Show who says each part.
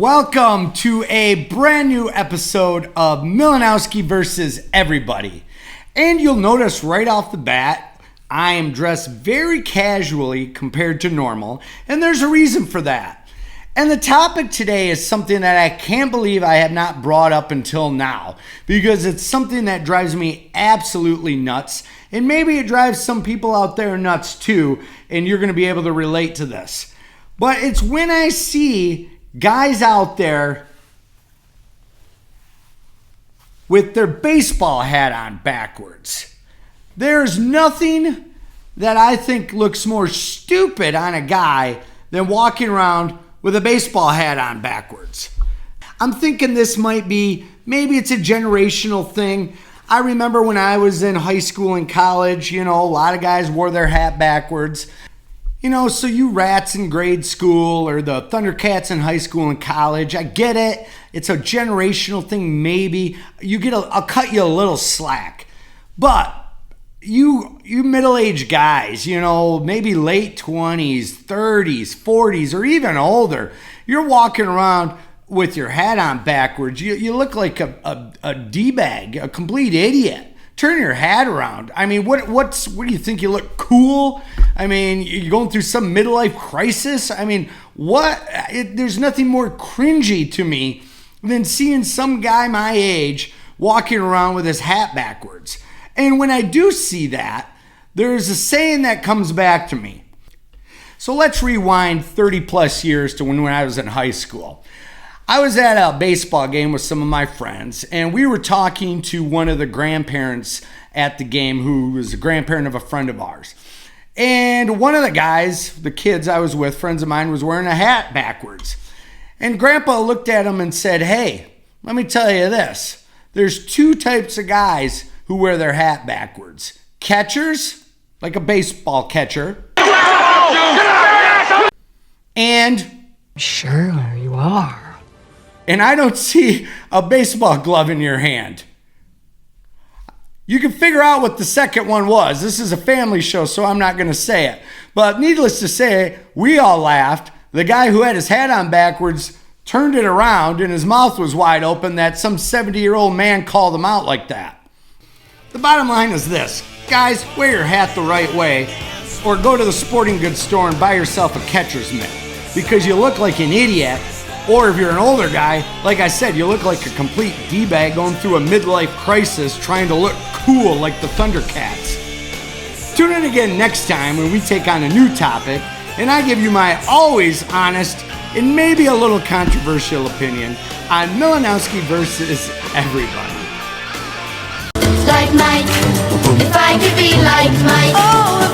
Speaker 1: Welcome to a brand new episode of Milanowski versus everybody. And you'll notice right off the bat, I am dressed very casually compared to normal, and there's a reason for that. And the topic today is something that I can't believe I have not brought up until now, because it's something that drives me absolutely nuts, and maybe it drives some people out there nuts too, and you're going to be able to relate to this. But it's when I see guys out there with their baseball hat on backwards. There's nothing that I think looks more stupid on a guy than walking around with a baseball hat on backwards. I'm thinking this might be, maybe it's a generational thing. I remember when I was in high school and college, a lot of guys wore their hat backwards. So you rats in grade school or the Thundercats in high school and college, I get it. It's a generational thing, maybe. I'll cut you a little slack. But you middle-aged guys, maybe late 20s, 30s, 40s, or even older, you're walking around with your hat on backwards. You look like a D-bag, a complete idiot. Turn your hat around. I mean, what do you think? You look cool? I mean, you're going through some midlife crisis? I mean, there's nothing more cringy to me than seeing some guy my age walking around with his hat backwards. And when I do see that, there's a saying that comes back to me. So let's rewind 30 plus years to when I was in high school. I was at a baseball game with some of my friends, and we were talking to one of the grandparents at the game who was a grandparent of a friend of ours. And one of the guys, the kids I was with, friends of mine, was wearing a hat backwards. And Grandpa looked at him and said, "Hey, let me tell you this. There's two types of guys who wear their hat backwards. Catchers, like a baseball catcher, and..."
Speaker 2: Sure you are.
Speaker 1: And I don't see a baseball glove in your hand. You can figure out what the second one was. This is a family show, so I'm not going to say it. But needless to say, we all laughed. The guy who had his hat on backwards turned it around and his mouth was wide open that some 70-year-old man called him out like that. The bottom line is this. Guys, wear your hat the right way, or go to the sporting goods store and buy yourself a catcher's mitt, because you look like an idiot. Or if you're an older guy, like I said, you look like a complete D-bag going through a midlife crisis trying to look cool like the Thundercats. Tune in again next time when we take on a new topic and I give you my always honest and maybe a little controversial opinion on Milanowski versus everybody.
Speaker 3: Like Mike, if I could be like Mike. Oh,